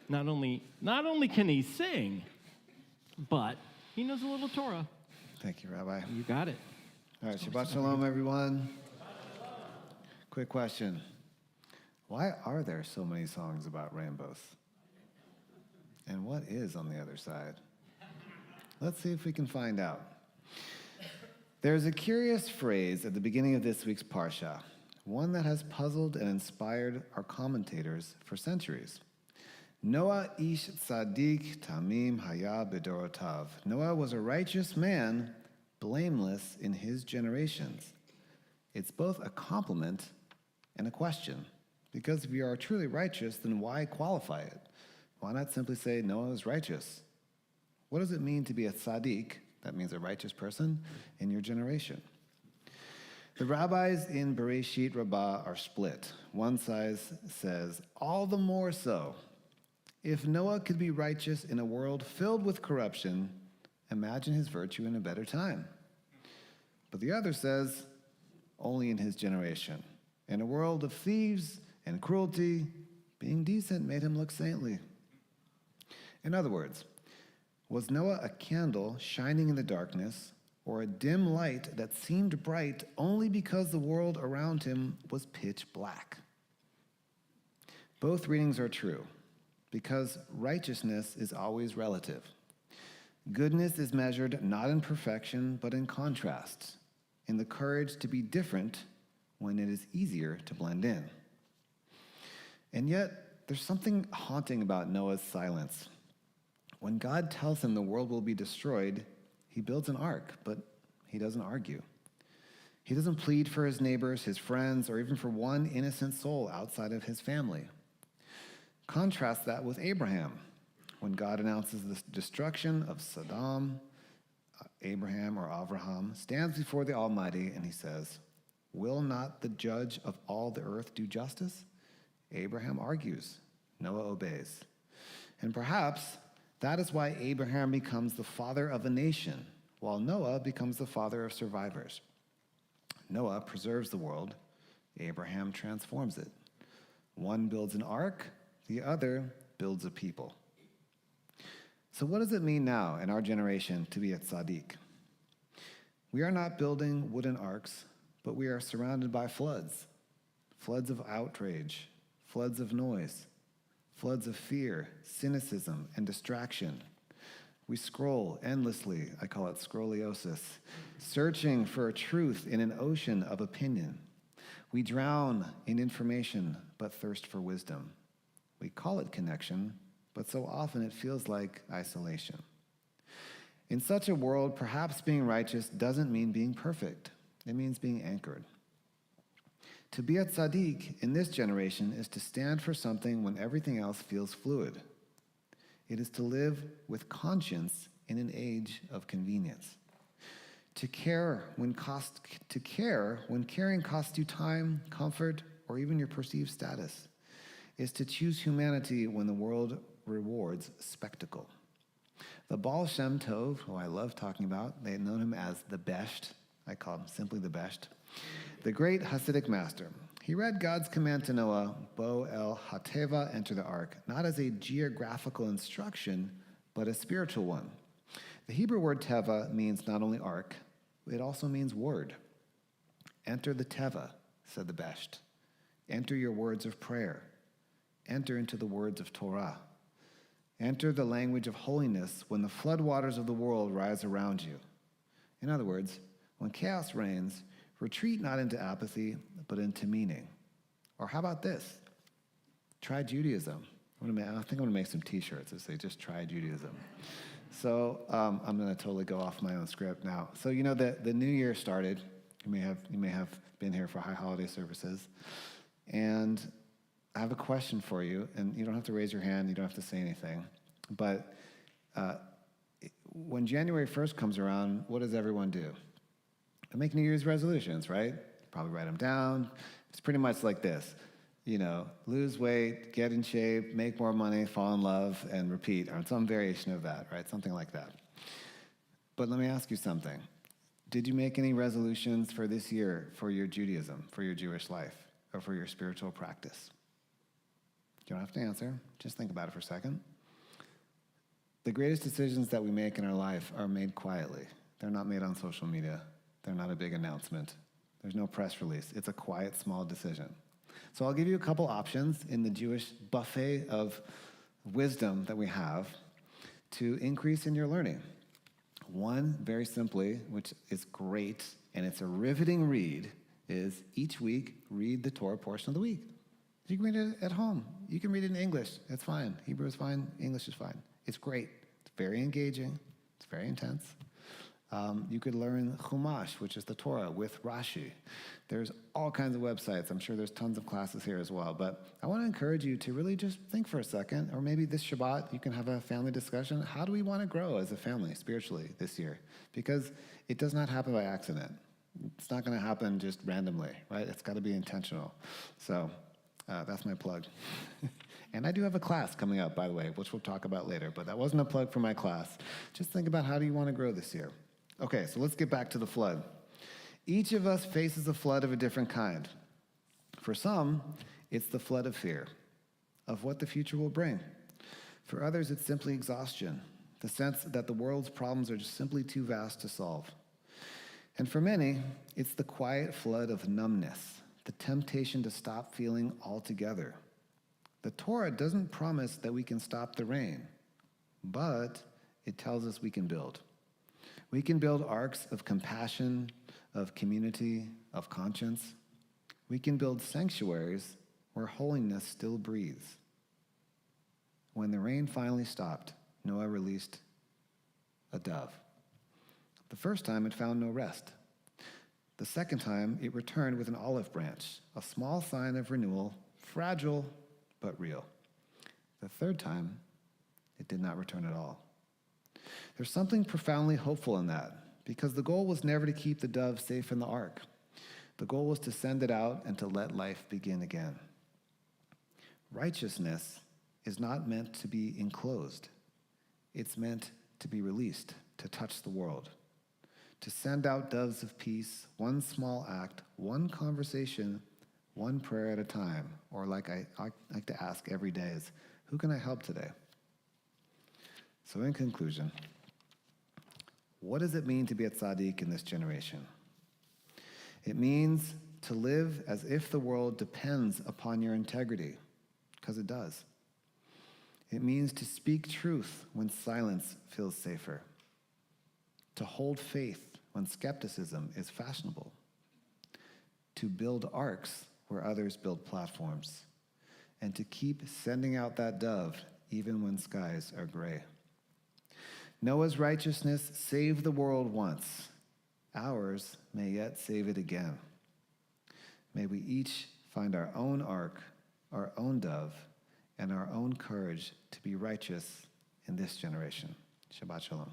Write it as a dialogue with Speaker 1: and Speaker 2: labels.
Speaker 1: Not only can he sing, but he knows a little Torah.
Speaker 2: Thank you, Rabbi.
Speaker 1: You got it.
Speaker 2: All right, Shabbat Shalom, everyone. Quick question. Why are there so many songs about rainbows? And what is on the other side? Let's see if we can find out. There's a curious phrase at the beginning of this week's Parsha, one that has puzzled and inspired our commentators for centuries. Noah ish tzadik tamim haya bedorotav. Noah was a righteous man, blameless in his generations. It's both a compliment and a question, because if you are truly righteous, then why qualify it? Why not simply say Noah is righteous? What does it mean to be a tzaddik, that means a righteous person, in your generation? The rabbis in Bereshit Rabbah are split. One side says, all the more so. If Noah could be righteous in a world filled with corruption, imagine his virtue in a better time. But the other says, only in his generation. In a world of thieves and cruelty, being decent made him look saintly. In other words, was Noah a candle shining in the darkness, or a dim light that seemed bright only because the world around him was pitch black? Both readings are true, because righteousness is always relative. Goodness is measured not in perfection, but in contrast, in the courage to be different when it is easier to blend in. And yet, there's something haunting about Noah's silence. When God tells him the world will be destroyed, he builds an ark, but he doesn't argue. He doesn't plead for his neighbors, his friends, or even for one innocent soul outside of his family. Contrast that with Abraham. When God announces the destruction of Sodom, Abraham or Avraham stands before the Almighty and he says, will not the judge of all the earth do justice? Abraham argues. Noah obeys. And perhaps that is why Abraham becomes the father of a nation, while Noah becomes the father of survivors. Noah preserves the world. Abraham transforms it. One builds an ark, the other builds a people. So what does it mean now in our generation to be a tzaddik? We are not building wooden arks, but we are surrounded by floods. Floods of outrage, floods of noise, floods of fear, cynicism, and distraction. We scroll endlessly, I call it scroliosis, searching for a truth in an ocean of opinion. We drown in information, but thirst for wisdom. We call it connection, but so often it feels like isolation. In such a world, perhaps being righteous doesn't mean being perfect. It means being anchored. To be a tzaddik in this generation is to stand for something when everything else feels fluid. It is to live with conscience in an age of convenience. To care when caring costs you time, comfort, or even your perceived status, is to choose humanity when the world rewards spectacle. The Baal Shem Tov, who I love talking about, they know him as the Besht. I call him simply the Besht. The great Hasidic master. He read God's command to Noah, Bo el Hateva, enter the ark, not as a geographical instruction, but a spiritual one. The Hebrew word teva means not only ark, it also means word. Enter the teva, said the Besht. Enter your words of prayer. Enter into the words of Torah. Enter the language of holiness when the floodwaters of the world rise around you. In other words, when chaos reigns, retreat not into apathy, but into meaning. Or how about this? Try Judaism. I think I'm going to make some t-shirts that say, just try Judaism. So I'm going to totally go off my own script now. So you know the new year started. You may have been here for high holiday services. And I have a question for you, and you don't have to raise your hand, you don't have to say anything. But when January 1st comes around, what does everyone do? They make New Year's resolutions, right? Probably write them down. It's pretty much like this. You know, lose weight, get in shape, make more money, fall in love, and repeat, or some variation of that, right? Something like that. But let me ask you something. Did you make any resolutions for this year for your Judaism, for your Jewish life, or for your spiritual practice? You don't have to answer. Just think about it for a second. The greatest decisions that we make in our life are made quietly. They're not made on social media. They're not a big announcement. There's no press release. It's a quiet, small decision. So I'll give you a couple options in the Jewish buffet of wisdom that we have to increase in your learning. One, very simply, which is great, and it's a riveting read, is each week read the Torah portion of the week. You can read it at home. You can read it in English. It's fine. Hebrew is fine. English is fine. It's great. It's very engaging. It's very intense. You could learn Chumash, which is the Torah, with Rashi. There's all kinds of websites. I'm sure there's tons of classes here as well. But I want to encourage you to really just think for a second, or maybe this Shabbat, you can have a family discussion. How do we want to grow as a family spiritually this year? Because it does not happen by accident. It's not going to happen just randomly, right? It's got to be intentional. So that's my plug. And I do have a class coming up, by the way, which we'll talk about later. But that wasn't a plug for my class. Just think about how do you want to grow this year. Okay, so let's get back to the flood. Each of us faces a flood of a different kind. For some, it's the flood of fear, of what the future will bring. For others, it's simply exhaustion, the sense that the world's problems are just simply too vast to solve. And for many, it's the quiet flood of numbness, the temptation to stop feeling altogether. The Torah doesn't promise that we can stop the rain, but it tells us we can build. We can build arcs of compassion, of community, of conscience. We can build sanctuaries where holiness still breathes. When the rain finally stopped, Noah released a dove. The first time it found no rest. The second time it returned with an olive branch, a small sign of renewal, fragile but real. The third time, it did not return at all. There's something profoundly hopeful in that, because the goal was never to keep the dove safe in the ark. The goal was to send it out and to let life begin again. Righteousness is not meant to be enclosed. It's meant to be released, to touch the world, to send out doves of peace, one small act, one conversation, one prayer at a time. Or like I like to ask every day is, who can I help today? So in conclusion, what does it mean to be a tzaddik in this generation? It means to live as if the world depends upon your integrity, because it does. It means to speak truth when silence feels safer, to hold faith when skepticism is fashionable, to build arcs where others build platforms, and to keep sending out that dove even when skies are gray. Noah's righteousness saved the world once. Ours may yet save it again. May we each find our own ark, our own dove, and our own courage to be righteous in this generation. Shabbat Shalom.